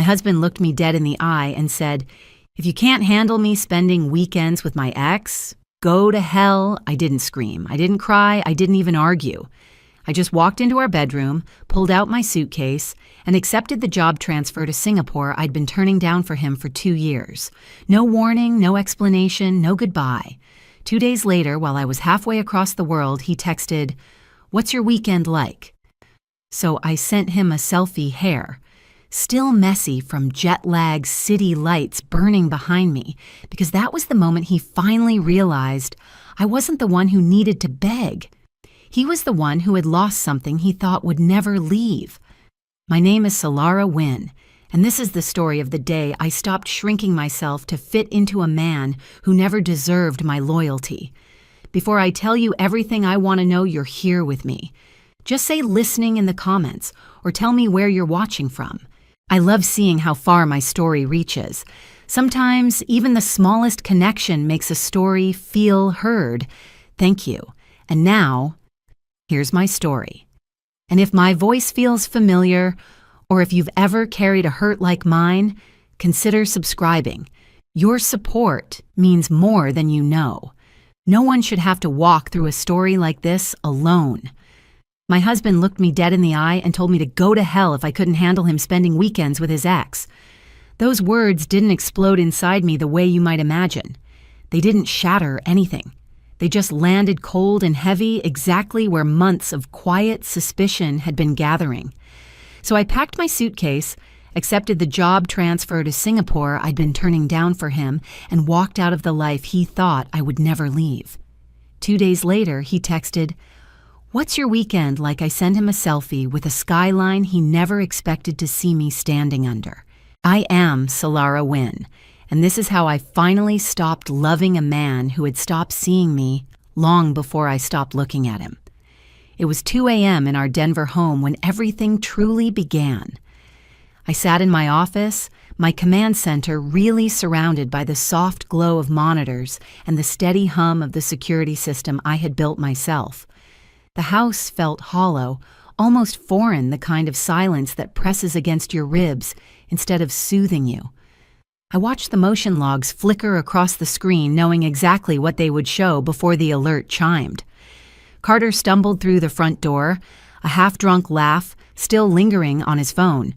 husband looked me dead in the eye and said, "If you can't handle me spending weekends with my ex, go to hell." I didn't scream. I didn't cry. I didn't even argue. I just walked into our bedroom, pulled out my suitcase, and accepted the job transfer to Singapore I'd been turning down for him for 2 years. No warning, no explanation, no goodbye. 2 days later, while I was halfway across the world, he texted, "What's your weekend like?" So I sent him a selfie hair, still messy from jet-lag city lights burning behind me, because that was the moment he finally realized I wasn't the one who needed to beg. He was the one who had lost something he thought would never leave. My name is Solara Wynn, and this is the story of the day I stopped shrinking myself to fit into a man who never deserved my loyalty. Before I tell you everything I want to know, you're here with me. Just say listening in the comments, or tell me where you're watching from. I love seeing how far my story reaches. Sometimes even the smallest connection makes a story feel heard. Thank you. And now, here's my story. And if my voice feels familiar, or if you've ever carried a hurt like mine, consider subscribing. Your support means more than you know. No one should have to walk through a story like this alone. My husband looked me dead in the eye and told me to go to hell if I couldn't handle him spending weekends with his ex. Those words didn't explode inside me the way you might imagine. They didn't shatter anything. They just landed cold and heavy exactly where months of quiet suspicion had been gathering. So I packed my suitcase, accepted the job transfer to Singapore I'd been turning down for him, and walked out of the life he thought I would never leave. 2 days later, he texted, "What's your weekend like?" I sent him a selfie with a skyline he never expected to see me standing under. I am Solara Wynn, and this is how I finally stopped loving a man who had stopped seeing me long before I stopped looking at him. It was 2 a.m. in our Denver home when everything truly began. I sat in my office, my command center really surrounded by the soft glow of monitors and the steady hum of the security system I had built myself. The house felt hollow, almost foreign, the kind of silence that presses against your ribs instead of soothing you. I watched the motion logs flicker across the screen, knowing exactly what they would show before the alert chimed. Carter stumbled through the front door, a half-drunk laugh still lingering on his phone.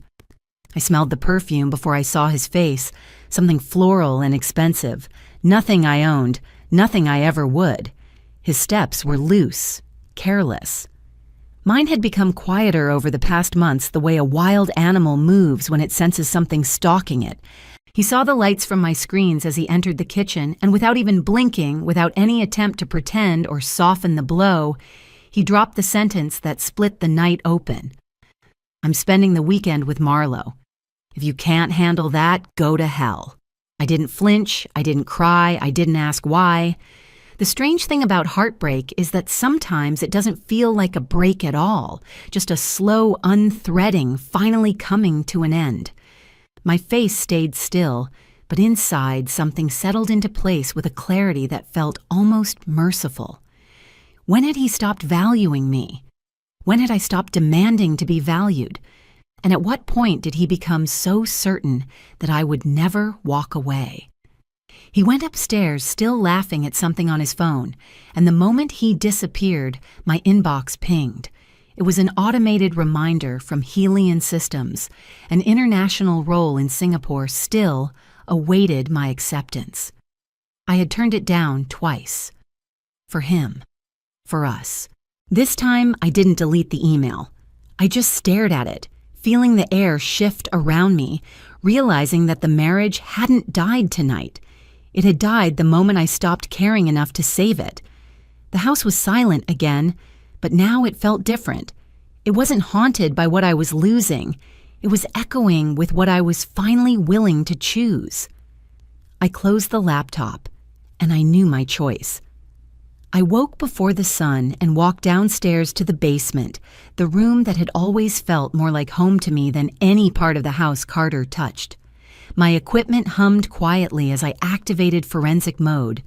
I smelled the perfume before I saw his face, something floral and expensive, nothing I owned, nothing I ever would. His steps were loose, careless. Mine had become quieter over the past months, the way a wild animal moves when it senses something stalking it. He saw the lights from my screens as he entered the kitchen, and without even blinking, without any attempt to pretend or soften the blow, he dropped the sentence that split the night open. "I'm spending the weekend with Marlo. If you can't handle that, go to hell." I didn't flinch, I didn't cry, I didn't ask why. The strange thing about heartbreak is that sometimes it doesn't feel like a break at all, just a slow unthreading finally coming to an end. My face stayed still, but inside something settled into place with a clarity that felt almost merciful. When had he stopped valuing me? When had I stopped demanding to be valued? And at what point did he become so certain that I would never walk away? He went upstairs, still laughing at something on his phone, and the moment he disappeared, my inbox pinged. It was an automated reminder from Helion Systems. An international role in Singapore still awaited my acceptance. I had turned it down twice. For him. For us. This time, I didn't delete the email. I just stared at it, feeling the air shift around me, realizing that the marriage hadn't died tonight. It had died the moment I stopped caring enough to save it. The house was silent again, but now it felt different. It wasn't haunted by what I was losing. It was echoing with what I was finally willing to choose. I closed the laptop, and I knew my choice. I woke before the sun and walked downstairs to the basement, the room that had always felt more like home to me than any part of the house Carter touched. My equipment hummed quietly as I activated forensic mode,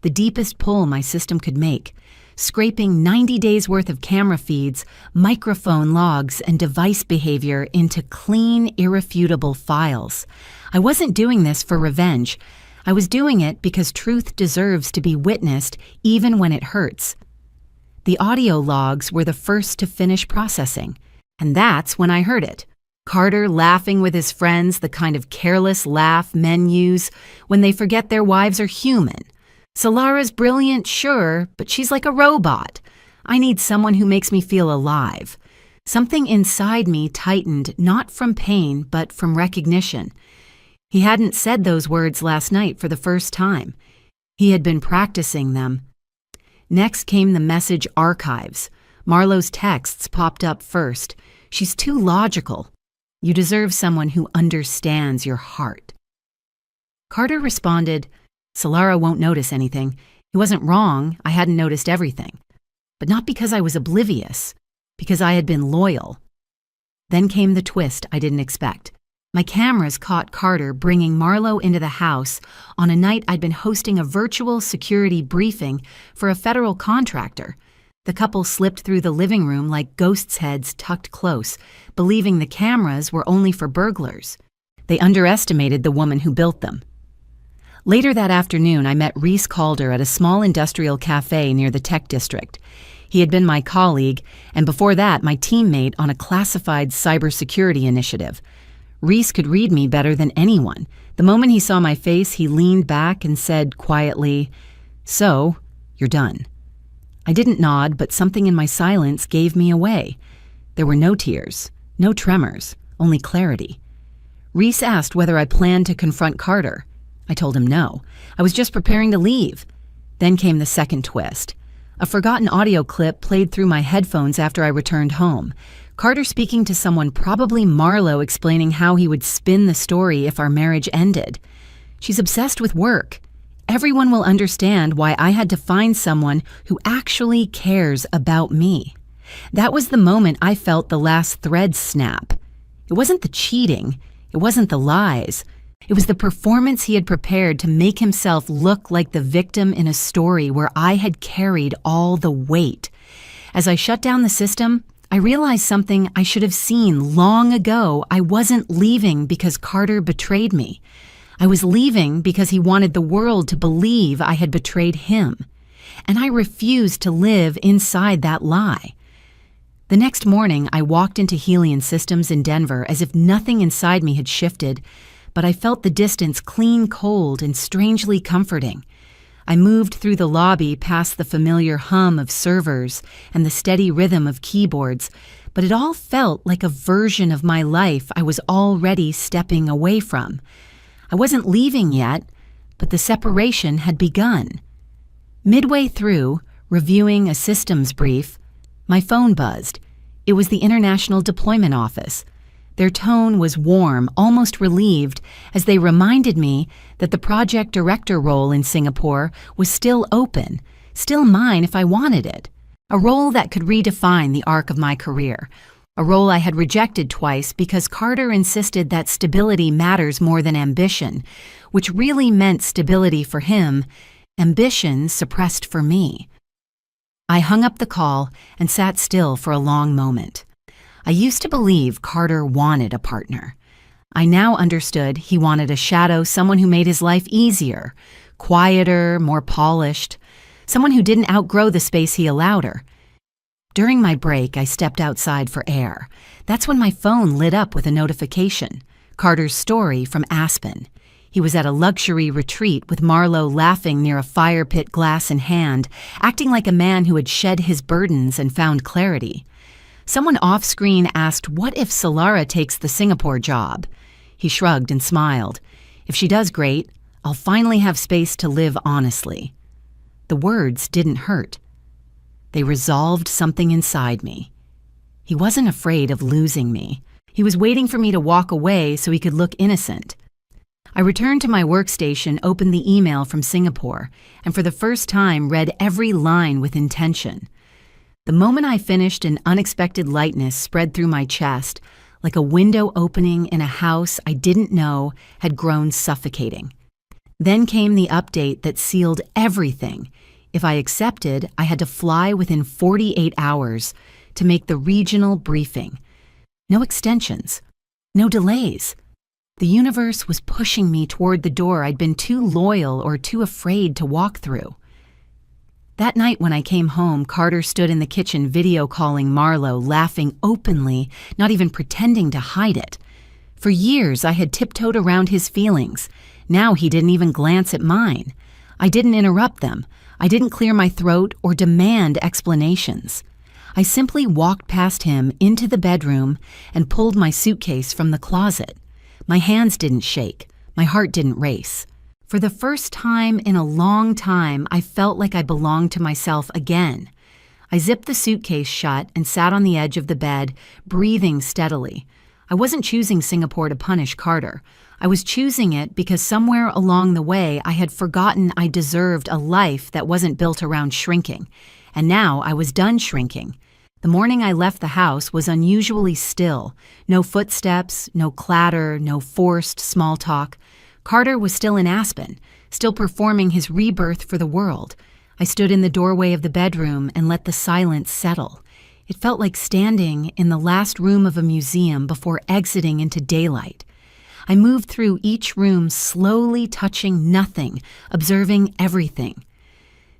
the deepest pull my system could make. scraping 90 days' worth of camera feeds, microphone logs, and device behavior into clean, irrefutable files. I wasn't doing this for revenge. I was doing it because truth deserves to be witnessed even when it hurts. The audio logs were the first to finish processing, and that's when I heard it. Carter laughing with his friends, the kind of careless laugh men use when they forget their wives are human. Solara's brilliant, sure, but she's like a robot. I need someone who makes me feel alive. Something inside me tightened, not from pain, but from recognition. He hadn't said those words last night for the first time. He had been practicing them. Next came the message archives. Marlowe's texts popped up first. She's too logical. You deserve someone who understands your heart. Carter responded, Solara won't notice anything. He wasn't wrong. I hadn't noticed everything. But not because I was oblivious, because I had been loyal. Then came the twist I didn't expect. My cameras caught Carter bringing Marlowe into the house on a night I'd been hosting a virtual security briefing for a federal contractor. The couple slipped through the living room like ghosts' heads tucked close, believing the cameras were only for burglars. They underestimated the woman who built them. Later that afternoon, I met Reese Calder at a small industrial cafe near the tech district. He had been my colleague, and before that, my teammate on a classified cybersecurity initiative. Reese could read me better than anyone. The moment he saw my face, he leaned back and said quietly, "So, you're done." I didn't nod, but something in my silence gave me away. There were no tears, no tremors, only clarity. Reese asked whether I planned to confront Carter. I told him no. I was just preparing to leave. Then came the second twist. A forgotten audio clip played through my headphones after I returned home. Carter speaking to someone, probably Marlowe, explaining how he would spin the story if our marriage ended. She's obsessed with work. Everyone will understand why I had to find someone who actually cares about me. That was the moment I felt the last thread snap. It wasn't the cheating. It wasn't the lies. It was the performance he had prepared to make himself look like the victim in a story where I had carried all the weight. As I shut down the system, I realized something I should have seen long ago. I wasn't leaving because Carter betrayed me. I was leaving because he wanted the world to believe I had betrayed him. And I refused to live inside that lie. The next morning, I walked into Helion Systems in Denver as if nothing inside me had shifted, but I felt the distance clean cold and strangely comforting. I moved through the lobby past the familiar hum of servers and the steady rhythm of keyboards, but it all felt like a version of my life I was already stepping away from. I wasn't leaving yet, but the separation had begun. Midway through, reviewing a systems brief, my phone buzzed. It was the International Deployment Office. Their tone was warm, almost relieved, as they reminded me that the project director role in Singapore was still open, still mine if I wanted it. A role that could redefine the arc of my career. A role I had rejected twice because Carter insisted that stability matters more than ambition, which really meant stability for him, ambition suppressed for me. I hung up the call and sat still for a long moment. I used to believe Carter wanted a partner. I now understood he wanted a shadow, someone who made his life easier, quieter, more polished, someone who didn't outgrow the space he allowed her. During my break, I stepped outside for air. That's when my phone lit up with a notification. Carter's story from Aspen. He was at a luxury retreat with Marlowe laughing near a fire pit, glass in hand, acting like a man who had shed his burdens and found clarity. Someone off-screen asked, "What if Solara takes the Singapore job?" He shrugged and smiled. "If she does, great. I'll finally have space to live honestly." The words didn't hurt. They resolved something inside me. He wasn't afraid of losing me. He was waiting for me to walk away so he could look innocent. I returned to my workstation, opened the email from Singapore, and for the first time read every line with intention. The moment I finished, an unexpected lightness spread through my chest, like a window opening in a house I didn't know had grown suffocating. Then came the update that sealed everything. If I accepted, I had to fly within 48 hours to make the regional briefing. No extensions, no delays. The universe was pushing me toward the door I'd been too loyal or too afraid to walk through. That night when I came home, Carter stood in the kitchen video calling Marlo, laughing openly, not even pretending to hide it. For years, I had tiptoed around his feelings. Now he didn't even glance at mine. I didn't interrupt them. I didn't clear my throat or demand explanations. I simply walked past him into the bedroom and pulled my suitcase from the closet. My hands didn't shake. My heart didn't race. For the first time in a long time, I felt like I belonged to myself again. I zipped the suitcase shut and sat on the edge of the bed, breathing steadily. I wasn't choosing Singapore to punish Carter. I was choosing it because somewhere along the way I had forgotten I deserved a life that wasn't built around shrinking. And now I was done shrinking. The morning I left the house was unusually still. No footsteps, no clatter, no forced small talk. Carter was still in Aspen, still performing his rebirth for the world. I stood in the doorway of the bedroom and let the silence settle. It felt like standing in the last room of a museum before exiting into daylight. I moved through each room, slowly touching nothing, observing everything.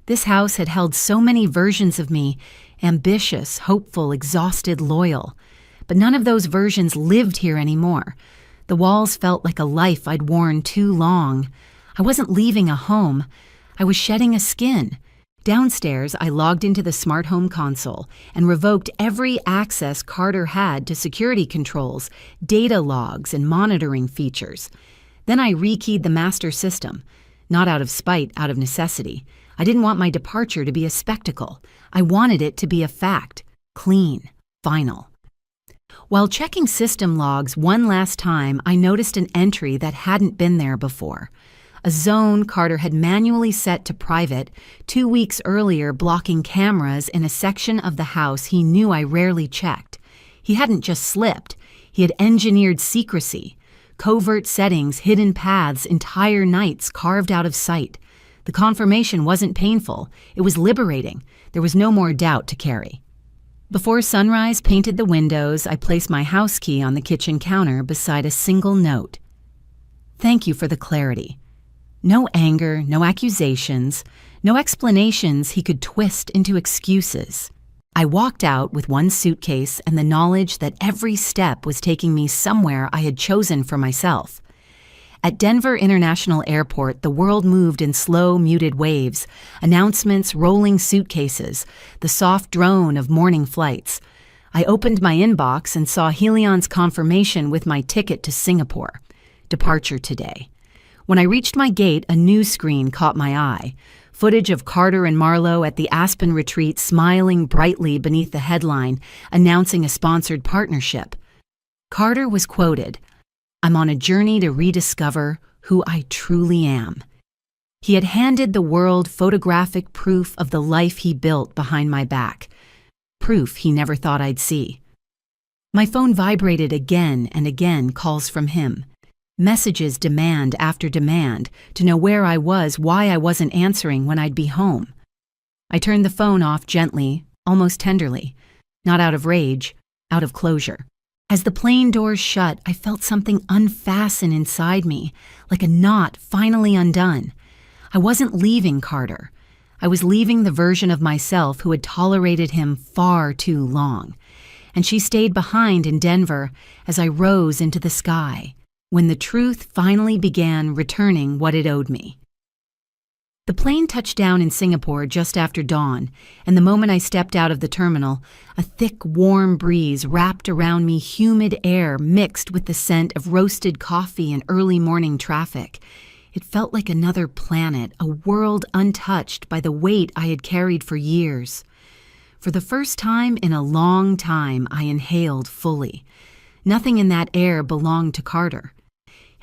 This house had held so many versions of me, ambitious, hopeful, exhausted, loyal. But none of those versions lived here anymore. The walls felt like a life I'd worn too long. I wasn't leaving a home. I was shedding a skin. Downstairs, I logged into the smart home console and revoked every access Carter had to security controls, data logs, and monitoring features. Then I rekeyed the master system, not out of spite, out of necessity. I didn't want my departure to be a spectacle. I wanted it to be a fact, clean, final. While checking system logs one last time, I noticed an entry that hadn't been there before. A zone Carter had manually set to private 2 weeks earlier, blocking cameras in a section of the house he knew I rarely checked. He hadn't just slipped. He had engineered secrecy. Covert settings, hidden paths, entire nights carved out of sight. The confirmation wasn't painful. It was liberating. There was no more doubt to carry. Before sunrise painted the windows, I placed my house key on the kitchen counter beside a single note. Thank you for the clarity. No anger, no accusations, no explanations he could twist into excuses. I walked out with one suitcase and the knowledge that every step was taking me somewhere I had chosen for myself. At Denver International Airport, the world moved in slow, muted waves, announcements, rolling suitcases, the soft drone of morning flights. I opened my inbox and saw Helion's confirmation with my ticket to Singapore. Departure today. When I reached my gate, a news screen caught my eye. Footage of Carter and Marlo at the Aspen retreat smiling brightly beneath the headline, announcing a sponsored partnership. Carter was quoted, "I'm on a journey to rediscover who I truly am." He had handed the world photographic proof of the life he built behind my back, proof he never thought I'd see. My phone vibrated again and again, calls from him. Messages demand after demand to know where I was, why I wasn't answering when I'd be home. I turned the phone off gently, almost tenderly, not out of rage, out of closure. As the plane doors shut, I felt something unfasten inside me, like a knot finally undone. I wasn't leaving Carter. I was leaving the version of myself who had tolerated him far too long. And she stayed behind in Denver as I rose into the sky, when the truth finally began returning what it owed me. The plane touched down in Singapore just after dawn, and the moment I stepped out of the terminal, a thick, warm breeze wrapped around me, humid air mixed with the scent of roasted coffee and early morning traffic. It felt like another planet, a world untouched by the weight I had carried for years. For the first time in a long time, I inhaled fully. Nothing in that air belonged to Carter.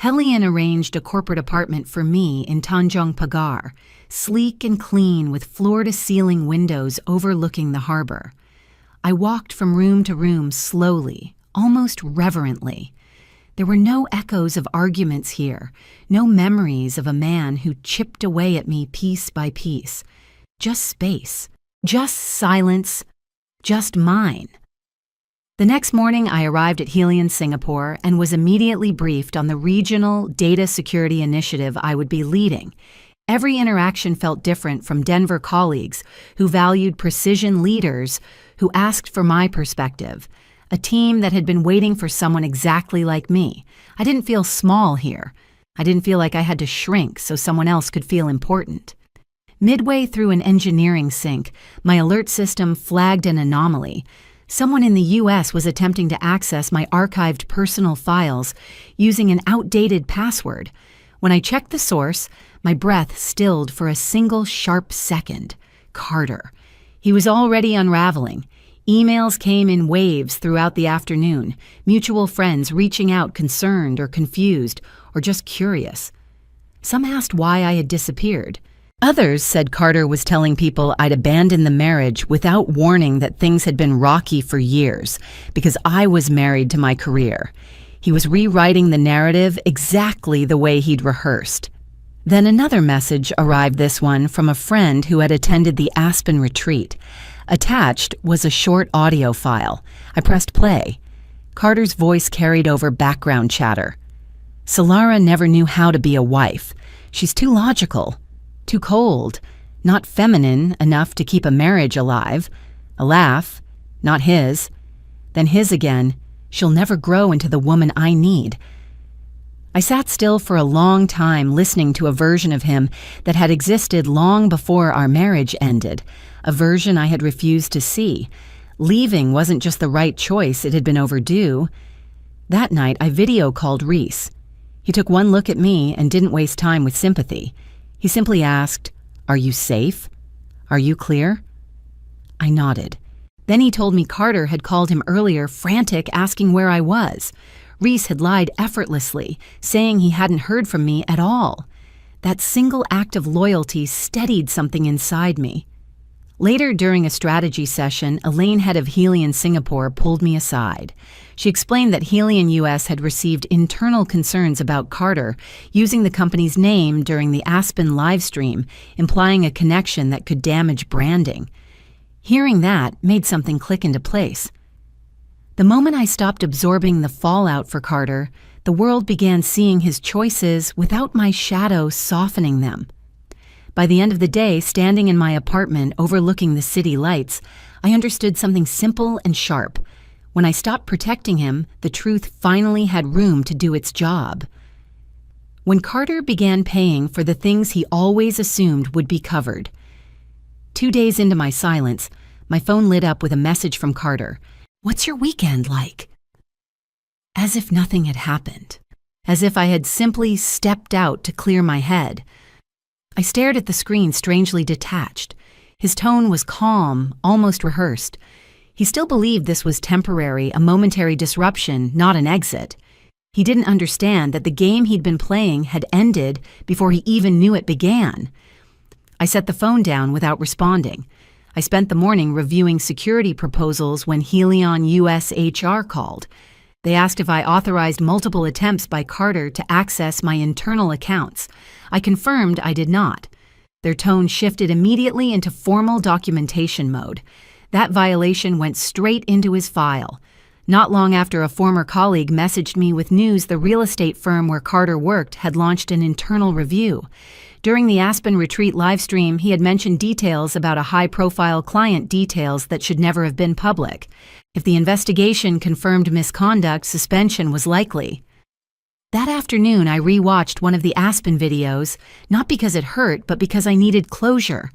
Helion arranged a corporate apartment for me in Tanjong Pagar, sleek and clean with floor-to-ceiling windows overlooking the harbor. I walked from room to room slowly, almost reverently. There were no echoes of arguments here, no memories of a man who chipped away at me piece by piece. just space, just silence, just mine. The next morning, I arrived at Helion, Singapore, and was immediately briefed on the regional data security initiative I would be leading. Every interaction felt different, from Denver colleagues who valued precision, leaders who asked for my perspective, a team that had been waiting for someone exactly like me. I didn't feel small here. I didn't feel like I had to shrink so someone else could feel important. Midway through an engineering sync, my alert system flagged an anomaly. Someone in the U.S. was attempting to access my archived personal files using an outdated password. When I checked the source, my breath stilled for a single sharp second. Carter. He was already unraveling. Emails came in waves throughout the afternoon, mutual friends reaching out concerned or confused or just curious. Some asked why I had disappeared. Others said Carter was telling people I'd abandoned the marriage without warning that things had been rocky for years because I was married to my career. He was rewriting the narrative exactly the way he'd rehearsed. Then another message arrived, this one from a friend who had attended the Aspen retreat. Attached was a short audio file. I pressed play. Carter's voice carried over background chatter. Solara never knew how to be a wife. She's too logical. Too cold, not feminine enough to keep a marriage alive. A laugh, not his. Then his again. She'll never grow into the woman I need. I sat still for a long time, listening to a version of him that had existed long before our marriage ended, a version I had refused to see. Leaving wasn't just the right choice, it had been overdue. That night, I video called Reese. He took one look at me and didn't waste time with sympathy. He simply asked, "Are you safe? Are you clear?" I nodded. Then he told me Carter had called him earlier, frantic, asking where I was. Reese had lied effortlessly, saying he hadn't heard from me at all. That single act of loyalty steadied something inside me. Later, during a strategy session, Elaine, head of Helion Singapore, pulled me aside. She explained that Helion US had received internal concerns about Carter using the company's name during the Aspen live stream, implying a connection that could damage branding. Hearing that made something click into place. The moment I stopped absorbing the fallout for Carter, the world began seeing his choices without my shadow softening them. By the end of the day, standing in my apartment overlooking the city lights, I understood something simple and sharp. When I stopped protecting him, the truth finally had room to do its job. When Carter began paying for the things he always assumed would be covered. 2 days into my silence, my phone lit up with a message from Carter. "What's your weekend like?" As if nothing had happened. As if I had simply stepped out to clear my head. I stared at the screen, strangely detached. His tone was calm, almost rehearsed. He still believed this was temporary, a momentary disruption, not an exit. He didn't understand that the game he'd been playing had ended before he even knew it began. I set the phone down without responding. I spent the morning reviewing security proposals when Helion US HR called. They asked if I authorized multiple attempts by Carter to access my internal accounts. I confirmed I did not. Their tone shifted immediately into formal documentation mode. That violation went straight into his file. Not long after, a former colleague messaged me with news the real estate firm where Carter worked had launched an internal review. During the Aspen retreat livestream, he had mentioned details about a high-profile client, details that should never have been public. If the investigation confirmed misconduct, suspension was likely. That afternoon, I rewatched one of the Aspen videos, not because it hurt, but because I needed closure.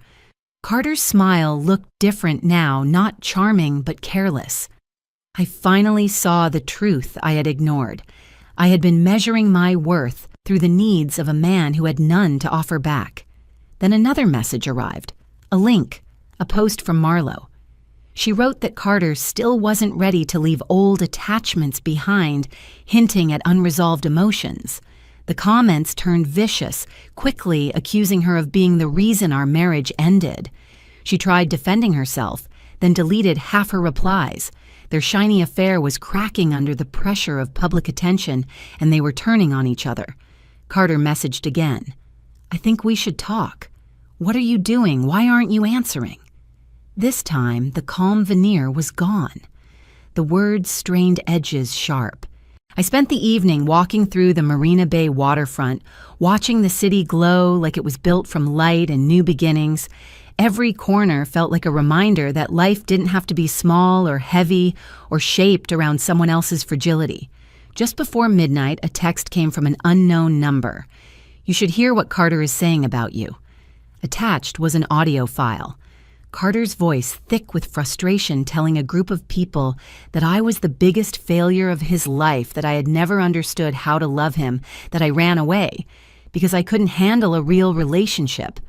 Carter's smile looked different now, not charming, but careless. I finally saw the truth I had ignored. I had been measuring my worth through the needs of a man who had none to offer back. Then another message arrived, a link, a post from Marlo. She wrote that Carter still wasn't ready to leave old attachments behind, hinting at unresolved emotions. The comments turned vicious, quickly accusing her of being the reason our marriage ended. She tried defending herself, then deleted half her replies. Their shiny affair was cracking under the pressure of public attention, and they were turning on each other. Carter messaged again. "I think we should talk. What are you doing? Why aren't you answering? This time, the calm veneer was gone. The words strained edges sharp. I spent the evening walking through the Marina Bay waterfront, watching the city glow like it was built from light and new beginnings. Every corner felt like a reminder that life didn't have to be small or heavy or shaped around someone else's fragility. Just before midnight, a text came from an unknown number. "You should hear what Carter is saying about you." Attached was an audio file. Carter's voice, thick with frustration, telling a group of people that I was the biggest failure of his life, that I had never understood how to love him, that I ran away because I couldn't handle a real relationship.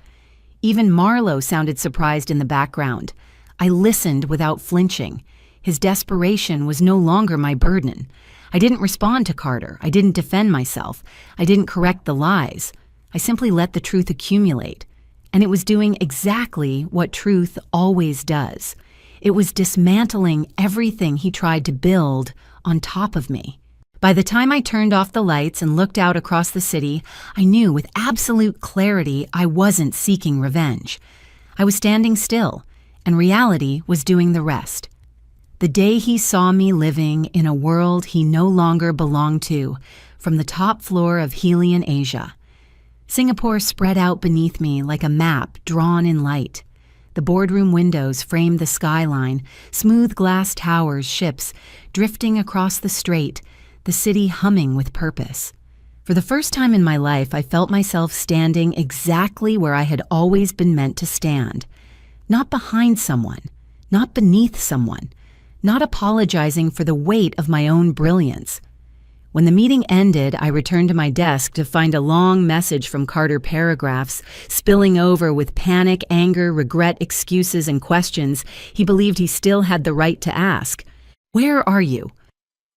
Even Marlowe sounded surprised in the background. I listened without flinching. His desperation was no longer my burden. I didn't respond to Carter. I didn't defend myself. I didn't correct the lies. I simply let the truth accumulate. And it was doing exactly what truth always does. It was dismantling everything he tried to build on top of me. By the time I turned off the lights and looked out across the city, I knew with absolute clarity I wasn't seeking revenge. I was standing still, and reality was doing the rest. The day he saw me living in a world he no longer belonged to, from the top floor of Helian Asia. Singapore spread out beneath me like a map drawn in light. The boardroom windows framed the skyline, smooth glass towers, ships drifting across the strait, the city humming with purpose. For the first time in my life, I felt myself standing exactly where I had always been meant to stand. Not behind someone, not beneath someone, not apologizing for the weight of my own brilliance. When the meeting ended, I returned to my desk to find a long message from Carter, paragraphs spilling over with panic, anger, regret, excuses, and questions he believed he still had the right to ask. "Where are you?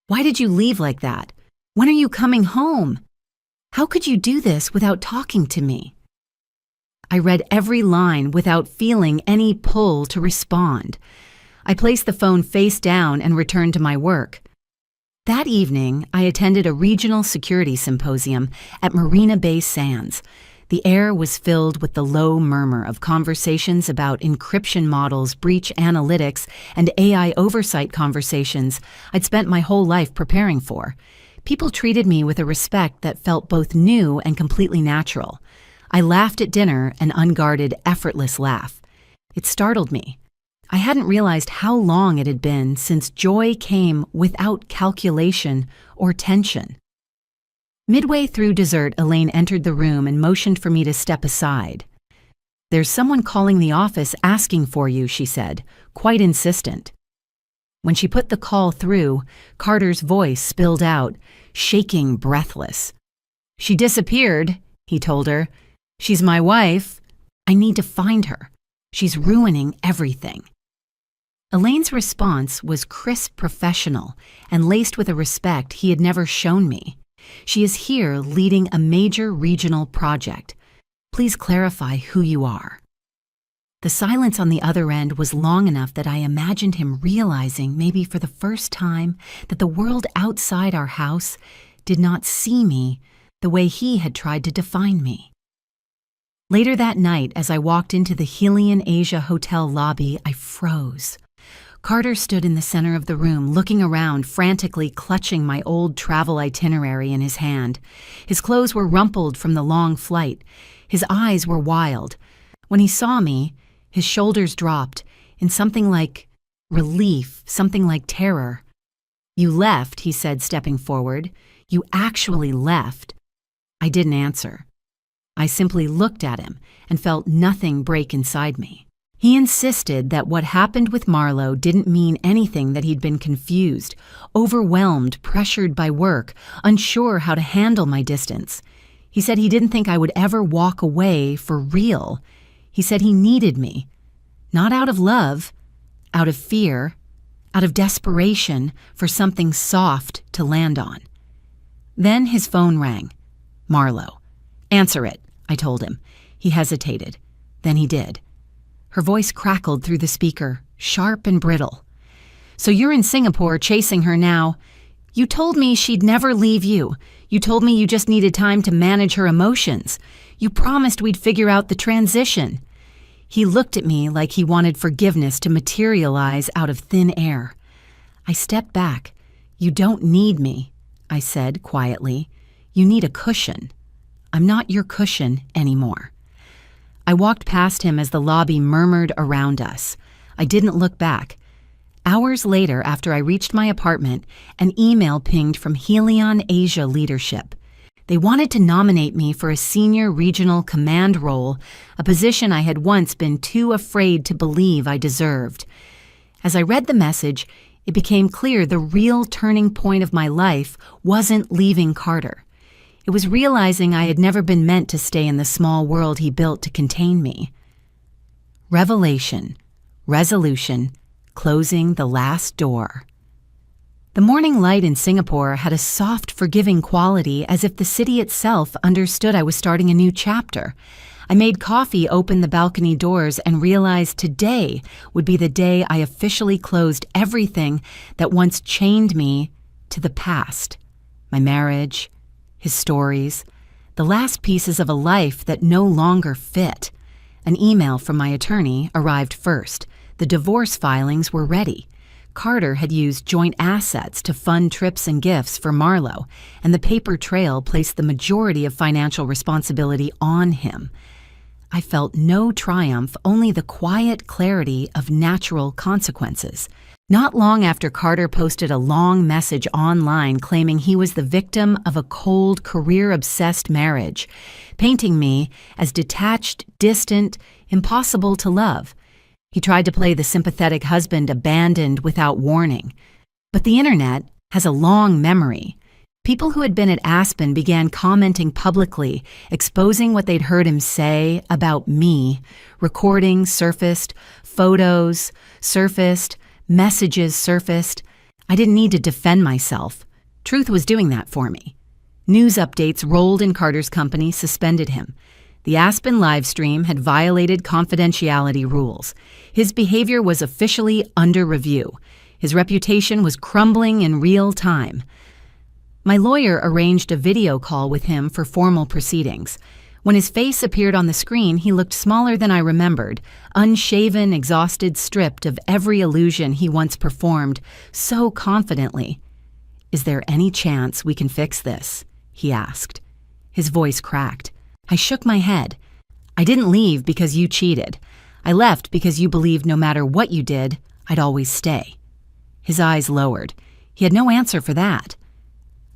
Why did you leave like that? When are you coming home? How could you do this without talking to me?" I read every line without feeling any pull to respond. I placed the phone face down and returned to my work. That evening, I attended a regional security symposium at Marina Bay Sands. The air was filled with the low murmur of conversations about encryption models, breach analytics, and AI oversight conversations I'd spent my whole life preparing for. People treated me with a respect that felt both new and completely natural. I laughed at dinner, an unguarded, effortless laugh. It startled me. I hadn't realized how long it had been since joy came without calculation or tension. Midway through dessert, Elaine entered the room and motioned for me to step aside. "There's someone calling the office asking for you," she said, quite insistent. When she put the call through, Carter's voice spilled out, shaking, breathless. "She disappeared," he told her. "She's my wife. I need to find her. She's ruining everything." Elaine's response was crisp, professional, and laced with a respect he had never shown me. "She is here leading a major regional project. Please clarify who you are." The silence on the other end was long enough that I imagined him realizing, maybe for the first time, that the world outside our house did not see me the way he had tried to define me. Later that night, as I walked into the Helian Asia hotel lobby, I froze. Carter stood in the center of the room, looking around, frantically clutching my old travel itinerary in his hand. His clothes were rumpled from the long flight. His eyes were wild. When he saw me, his shoulders dropped in something like relief, something like terror. "You left," he said, stepping forward. "You actually left." I didn't answer. I simply looked at him and felt nothing break inside me. He insisted that what happened with Marlowe didn't mean anything, that he'd been confused, overwhelmed, pressured by work, unsure how to handle my distance. He said he didn't think I would ever walk away for real. He said he needed me, not out of love, out of fear, out of desperation for something soft to land on. Then his phone rang. "Marlowe." "Answer it," I told him. He hesitated. Then he did. Her voice crackled through the speaker, sharp and brittle. "So you're in Singapore chasing her now. You told me she'd never leave you. You told me you just needed time to manage her emotions. You promised we'd figure out the transition. He looked at me like he wanted forgiveness to materialize out of thin air. I stepped back. "You don't need me," I said quietly. "You need a cushion. I'm not your cushion anymore." I walked past him as the lobby murmured around us. I didn't look back. Hours later, after I reached my apartment, an email pinged from Helion Asia leadership. They wanted to nominate me for a senior regional command role, a position I had once been too afraid to believe I deserved. As I read the message, it became clear the real turning point of my life wasn't leaving Carter. It was realizing I had never been meant to stay in the small world he built to contain me. Revelation, resolution, closing the last door. The morning light in Singapore had a soft, forgiving quality, as if the city itself understood I was starting a new chapter. I made coffee, opened the balcony doors, and realized today would be the day I officially closed everything that once chained me to the past. My marriage, his stories, the last pieces of a life that no longer fit. An email from my attorney arrived first. The divorce filings were ready. Carter had used joint assets to fund trips and gifts for Marlowe, and the paper trail placed the majority of financial responsibility on him. I felt no triumph, only the quiet clarity of natural consequences. Not long after Carter posted a long message online claiming he was the victim of a cold, career-obsessed marriage, painting me as detached, distant, impossible to love. He tried to play the sympathetic husband abandoned without warning. But the internet has a long memory. People who had been at Aspen began commenting publicly, exposing what they'd heard him say about me. Recordings surfaced, photos surfaced, messages surfaced. I didn't need to defend myself. Truth was doing that for me. News updates rolled in Carter's company suspended him. The Aspen live stream had violated confidentiality rules. His behavior was officially under review. His reputation was crumbling in real time. My lawyer arranged a video call with him for formal proceedings. When his face appeared on the screen, he looked smaller than I remembered, unshaven, exhausted, stripped of every illusion he once performed so confidently. "Is there any chance we can fix this?" he asked. His voice cracked. I shook my head. "I didn't leave because you cheated. I left because you believed no matter what you did, I'd always stay." His eyes lowered. He had no answer for that.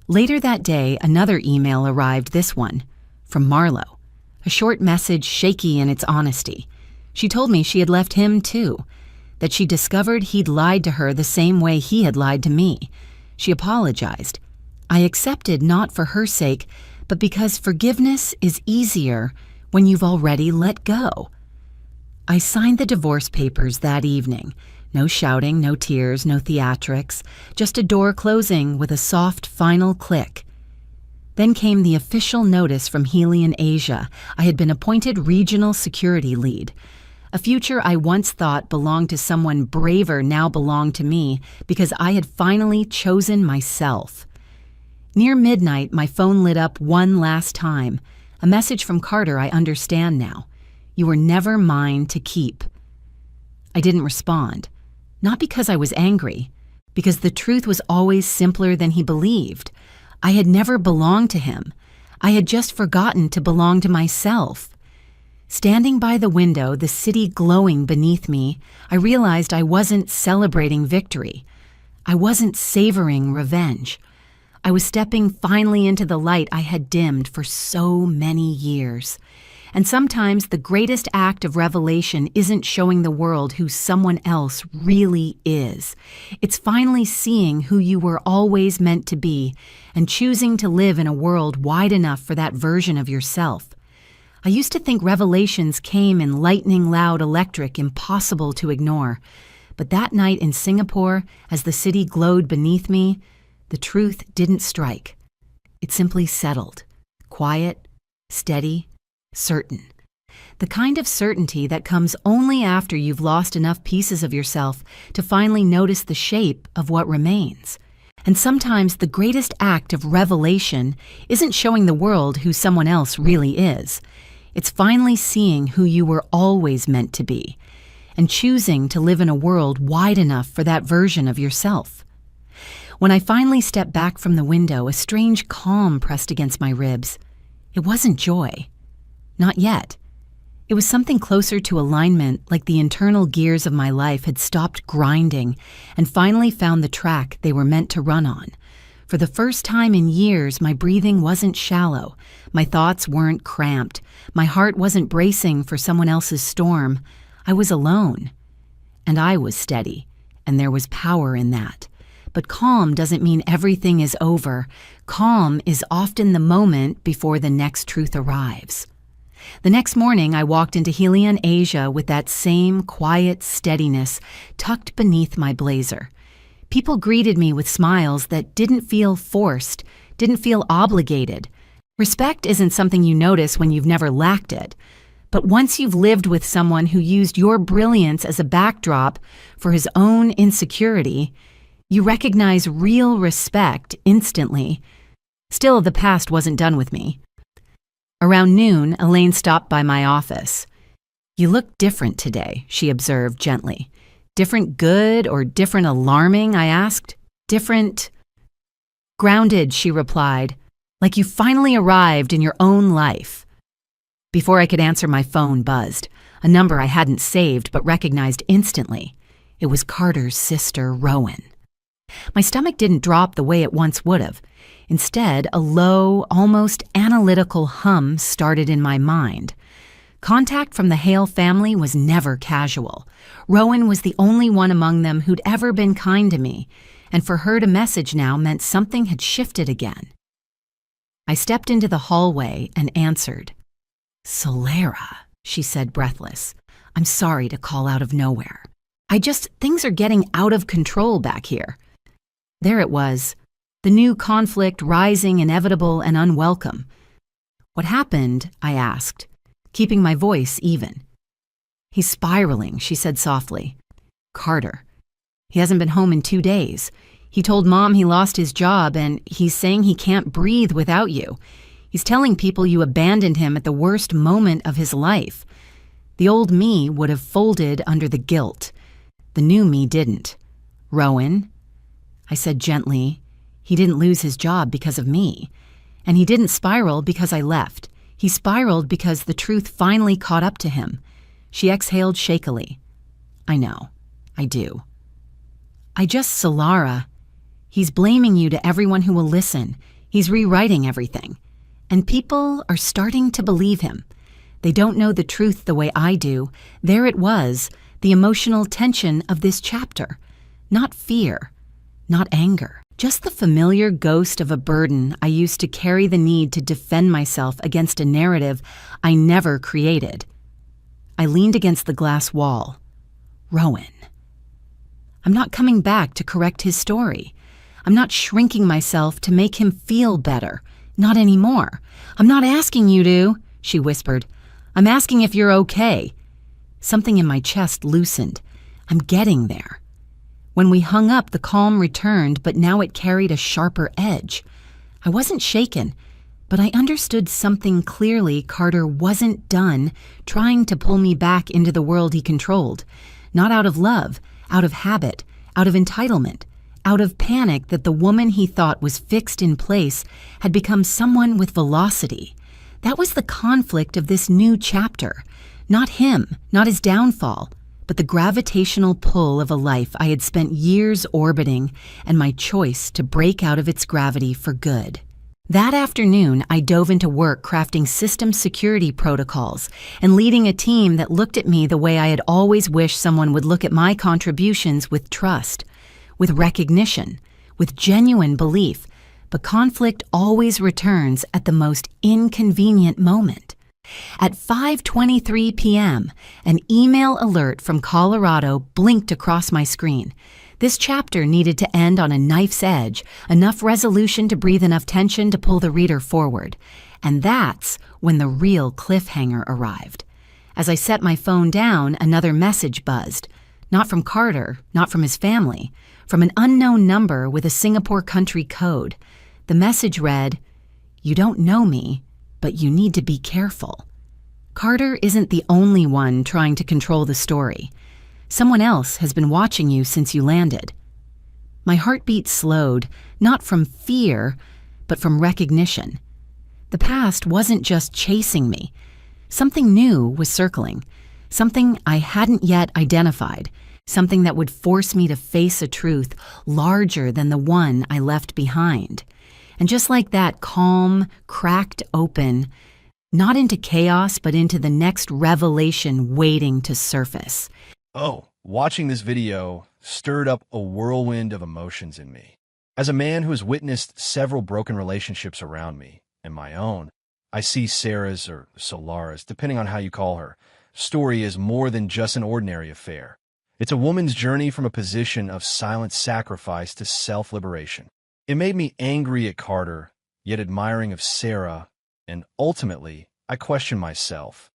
Later that day, another email arrived, this one, from Marlowe. A short message, shaky in its honesty. She told me she had left him too, that she discovered he'd lied to her the same way he had lied to me. She apologized. I accepted not for her sake, but because forgiveness is easier when you've already let go. I signed the divorce papers that evening. No shouting, no tears, no theatrics, just a door closing with a soft final click. Then came the official notice from Helion Asia. I had been appointed regional security lead. A future I once thought belonged to someone braver now belonged to me because I had finally chosen myself. Near midnight, my phone lit up one last time. A message from Carter I understand now. "You were never mine to keep." I didn't respond. Not because I was angry, because the truth was always simpler than he believed. I had never belonged to him. I had just forgotten to belong to myself. Standing by the window, the city glowing beneath me, I realized I wasn't celebrating victory. I wasn't savoring revenge. I was stepping finally into the light I had dimmed for so many years. And sometimes the greatest act of revelation isn't showing the world who someone else really is. It's finally seeing who you were always meant to be and choosing to live in a world wide enough for that version of yourself. I used to think revelations came in lightning loud electric, impossible to ignore. But that night in Singapore, as the city glowed beneath me, the truth didn't strike. It simply settled, quiet, steady, certain. The kind of certainty that comes only after you've lost enough pieces of yourself to finally notice the shape of what remains. And sometimes the greatest act of revelation isn't showing the world who someone else really is. It's finally seeing who you were always meant to be and choosing to live in a world wide enough for that version of yourself. When I finally stepped back from the window, a strange calm pressed against my ribs. It wasn't joy. Not yet. It was something closer to alignment, like the internal gears of my life had stopped grinding and finally found the track they were meant to run on. For the first time in years, my breathing wasn't shallow, my thoughts weren't cramped, my heart wasn't bracing for someone else's storm. I was alone. And I was steady, and there was power in that. But calm doesn't mean everything is over. Calm is often the moment before the next truth arrives. The next morning, I walked into Helion, Asia with that same quiet steadiness tucked beneath my blazer. People greeted me with smiles that didn't feel forced, didn't feel obligated. Respect isn't something you notice when you've never lacked it. But once you've lived with someone who used your brilliance as a backdrop for his own insecurity, you recognize real respect instantly. Still, the past wasn't done with me. Around noon, Elaine stopped by my office. "You look different today," she observed gently. "Different good or different alarming?" I asked. "Different..." "Grounded," she replied, "like you finally arrived in your own life." Before I could answer, my phone buzzed, a number I hadn't saved but recognized instantly. It was Carter's sister, Rowan. My stomach didn't drop the way it once would have. Instead, a low, almost analytical hum started in my mind. Contact from the Hale family was never casual. Rowan was the only one among them who'd ever been kind to me, and for her to message now meant something had shifted again. I stepped into the hallway and answered. "Solera," she said, breathless. "I'm sorry to call out of nowhere. Things are getting out of control back here." There it was, the new conflict rising, inevitable and unwelcome. "What happened?" I asked, keeping my voice even. "He's spiraling," she said softly. "Carter. He hasn't been home in 2 days. He told Mom he lost his job, and he's saying he can't breathe without you. He's telling people you abandoned him at the worst moment of his life. The old me would have folded under the guilt. The new me didn't. Rowan," I said gently, "he didn't lose his job because of me. And he didn't spiral because I left. He spiraled because the truth finally caught up to him." She exhaled shakily. "I know. I do. Solara, he's blaming you to everyone who will listen. He's rewriting everything. And people are starting to believe him. They don't know the truth the way I do. There it was, the emotional tension of this chapter. Not fear, not anger. Just the familiar ghost of a burden I used to carry, the need to defend myself against a narrative I never created." I leaned against the glass wall. "Rowan. I'm not coming back to correct his story. I'm not shrinking myself to make him feel better. Not anymore. I'm not asking you to," she whispered. "I'm asking if you're okay." Something in my chest loosened. I'm getting there. When we hung up, the calm returned, but now it carried a sharper edge. I wasn't shaken, but I understood something clearly. Carter wasn't done trying to pull me back into the world he controlled. Not out of love, out of habit, out of entitlement, out of panic that the woman he thought was fixed in place had become someone with velocity. That was the conflict of this new chapter. Not him, not his downfall, but the gravitational pull of a life I had spent years orbiting and my choice to break out of its gravity for good. That afternoon, I dove into work crafting system security protocols and leading a team that looked at me the way I had always wished someone would look at my contributions, with trust, with recognition, with genuine belief. But conflict always returns at the most inconvenient moment. At 5:23 p.m., an email alert from Colorado blinked across my screen. This chapter needed to end on a knife's edge, enough resolution to breathe enough tension to pull the reader forward. And that's when the real cliffhanger arrived. As I set my phone down, another message buzzed. Not from Carter, not from his family, from an unknown number with a Singapore country code. The message read, "You don't know me, but you need to be careful." Carter isn't the only one trying to control the story. Someone else has been watching you since you landed. My heartbeat slowed, not from fear, but from recognition. The past wasn't just chasing me. Something new was circling, something I hadn't yet identified, something that would force me to face a truth larger than the one I left behind. And just like that calm, cracked open, not into chaos, but into the next revelation waiting to surface. Oh, watching this video stirred up a whirlwind of emotions in me. As a man who has witnessed several broken relationships around me and my own, I see Sarah's, or Solara's, depending on how you call her, story as more than just an ordinary affair. It's a woman's journey from a position of silent sacrifice to self-liberation. It made me angry at Carter, yet admiring of Sarah, and ultimately, I question myself.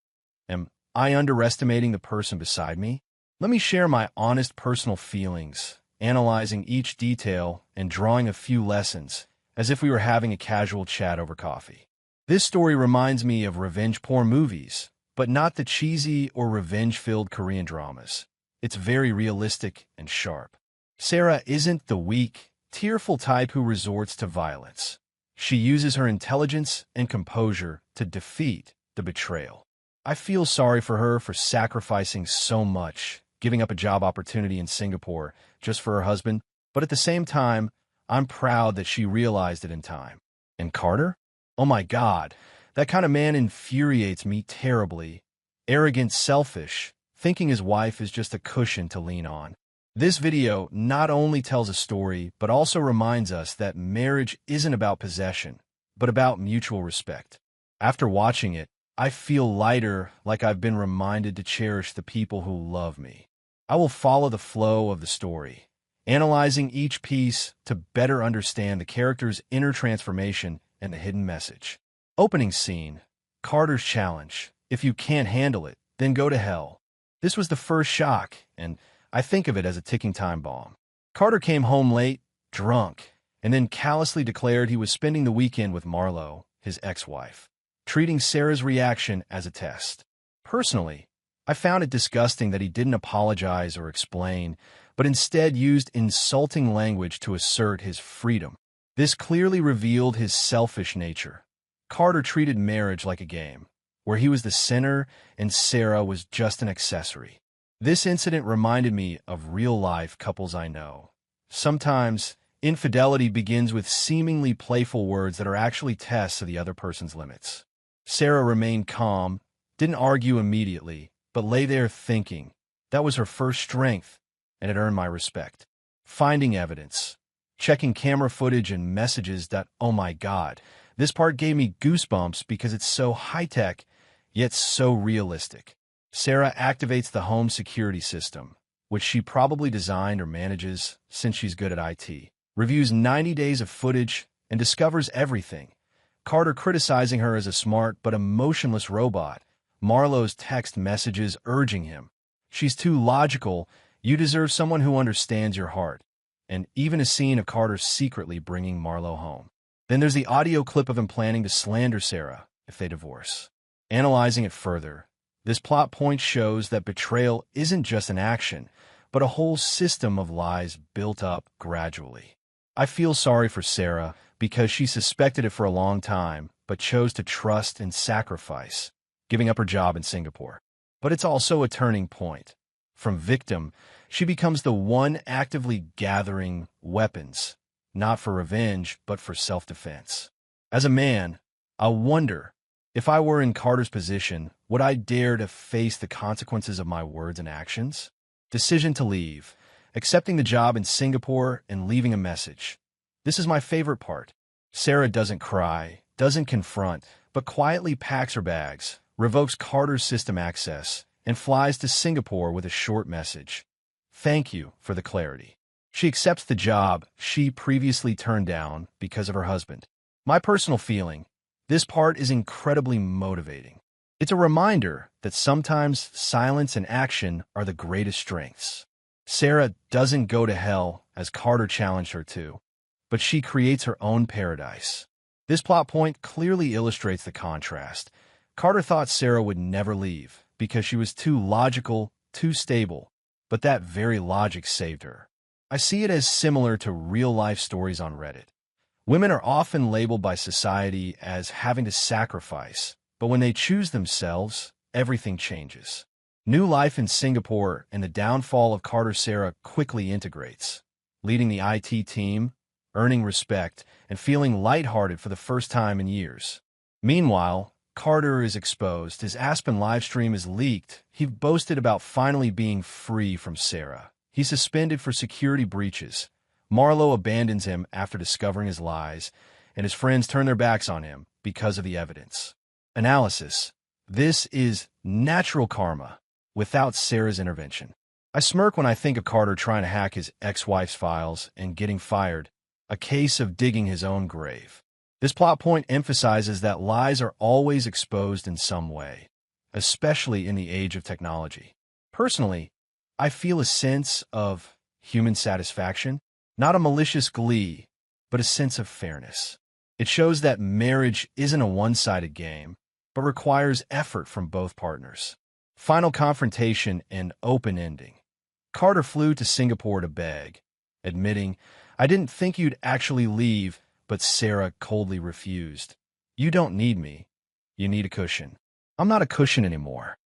Am I underestimating the person beside me? Let me share my honest personal feelings, analyzing each detail and drawing a few lessons, as if we were having a casual chat over coffee. This story reminds me of revenge porn movies, but not the cheesy or revenge-filled Korean dramas. It's very realistic and sharp. Sarah isn't the weak, tearful type who resorts to violence. She uses her intelligence and composure to defeat the betrayal. I feel sorry for her for sacrificing so much, giving up a job opportunity in Singapore just for her husband, but at the same time, I'm proud that she realized it in time. And Carter? Oh my God, that kind of man infuriates me terribly. Arrogant, selfish, thinking his wife is just a cushion to lean on. This video not only tells a story, but also reminds us that marriage isn't about possession, but about mutual respect. After watching it, I feel lighter, like I've been reminded to cherish the people who love me. I will follow the flow of the story, analyzing each piece to better understand the character's inner transformation and the hidden message. Opening scene, Carter's challenge. If you can't handle it, then go to hell. This was the first shock, and I think of it as a ticking time bomb. Carter came home late, drunk, and then callously declared he was spending the weekend with Marlo, his ex-wife, treating Sarah's reaction as a test. Personally, I found it disgusting that he didn't apologize or explain, but instead used insulting language to assert his freedom. This clearly revealed his selfish nature. Carter treated marriage like a game, where he was the center and Sarah was just an accessory. This incident reminded me of real-life couples I know. Sometimes, infidelity begins with seemingly playful words that are actually tests of the other person's limits. Sarah remained calm, didn't argue immediately, but lay there thinking. That was her first strength, and it earned my respect. Finding evidence, checking camera footage and messages that, oh my God, this part gave me goosebumps because it's so high-tech, yet so realistic. Sarah activates the home security system, which she probably designed or manages since she's good at IT, reviews 90 days of footage, and discovers everything. Carter criticizing her as a smart but emotionless robot. Marlo's text messages urging him. She's too logical. You deserve someone who understands your heart. And even a scene of Carter secretly bringing Marlo home. Then there's the audio clip of him planning to slander Sarah if they divorce. Analyzing it further, this plot point shows that betrayal isn't just an action, but a whole system of lies built up gradually. I feel sorry for Sarah because she suspected it for a long time, but chose to trust and sacrifice, giving up her job in Singapore. But it's also a turning point. From victim, she becomes the one actively gathering weapons, not for revenge, but for self-defense. As a man, I wonder, if I were in Carter's position, would I dare to face the consequences of my words and actions? Decision to leave, accepting the job in Singapore and leaving a message. This is my favorite part. Sarah doesn't cry, doesn't confront, but quietly packs her bags, revokes Carter's system access, and flies to Singapore with a short message. Thank you for the clarity. She accepts the job she previously turned down because of her husband. My personal feeling, this part is incredibly motivating. It's a reminder that sometimes silence and action are the greatest strengths. Sarah doesn't go to hell as Carter challenged her to, but she creates her own paradise. This plot point clearly illustrates the contrast Carter thought Sarah would never leave because she was too logical, too stable, but that very logic saved her. I see it as similar to real-life stories on Reddit. Women are often labeled by society as having to sacrifice, but when they choose themselves, everything changes. New life in Singapore and the downfall of Carter Sarah quickly integrates, leading the IT team, earning respect, and feeling lighthearted for the first time in years. Meanwhile, Carter is exposed. His Aspen livestream is leaked. He boasted about finally being free from Sarah. He's suspended for security breaches. Marlo abandons him after discovering his lies, and his friends turn their backs on him because of the evidence. Analysis. This is natural karma without Sarah's intervention. I smirk when I think of Carter trying to hack his ex-wife's files and getting fired, a case of digging his own grave. This plot point emphasizes that lies are always exposed in some way, especially in the age of technology. Personally, I feel a sense of human satisfaction, not a malicious glee, but a sense of fairness. It shows that marriage isn't a one-sided game, but requires effort from both partners. Final confrontation and open ending. Carter flew to Singapore to beg, admitting, "I didn't think you'd actually leave," but Sarah coldly refused. "You don't need me. You need a cushion." "I'm not a cushion anymore."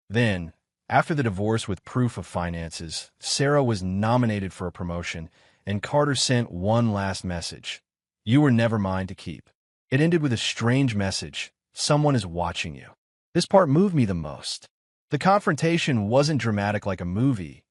Then, after the divorce with proof of finances, Sarah was nominated for a promotion, and Carter sent one last message. "You were never mine to keep." It ended with a strange message. "Someone is watching you." This part moved me the most. The confrontation wasn't dramatic like a movie,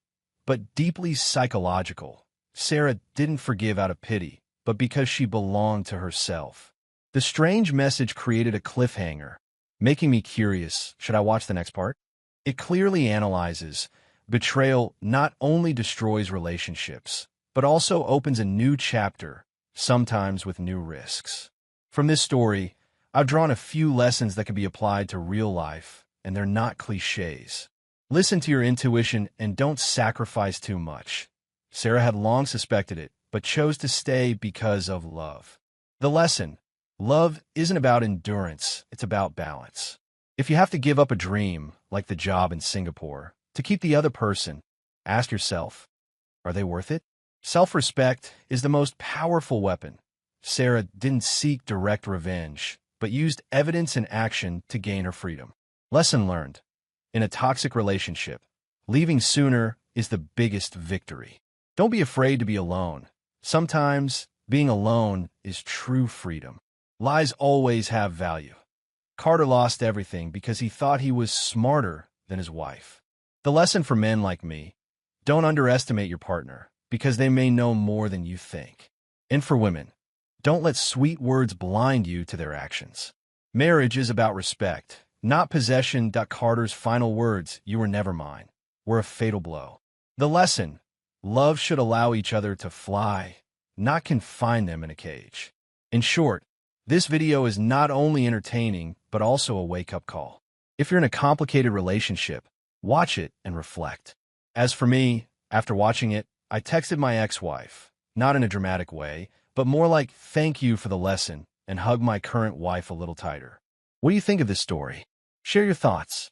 but deeply psychological. Sarah didn't forgive out of pity, but because she belonged to herself. The strange message created a cliffhanger, making me curious. Should I watch the next part? It clearly analyzes betrayal not only destroys relationships, but also opens a new chapter, sometimes with new risks. From this story, I've drawn a few lessons that can be applied to real life, and they're not cliches. Listen to your intuition and don't sacrifice too much. Sarah had long suspected it, but chose to stay because of love. The lesson: love isn't about endurance, it's about balance. If you have to give up a dream, like the job in Singapore, to keep the other person, ask yourself, are they worth it? Self-respect is the most powerful weapon. Sarah didn't seek direct revenge, but used evidence and action to gain her freedom. Lesson learned: in a toxic relationship, leaving sooner is the biggest victory. Don't be afraid to be alone. Sometimes, being alone is true freedom. Lies always have value. Carter lost everything because he thought he was smarter than his wife. The lesson for men like me: don't underestimate your partner, because they may know more than you think. And for women, don't let sweet words blind you to their actions. Marriage is about respect, not possession. Carter's final words, "You were never mine," were a fatal blow. The lesson: love should allow each other to fly, not confine them in a cage. In short, this video is not only entertaining, but also a wake-up call. If you're in a complicated relationship, watch it and reflect. As for me, after watching it, I texted my ex-wife, not in a dramatic way, but more like "thank you for the lesson," and hugged my current wife a little tighter. What do you think of this story? Share your thoughts.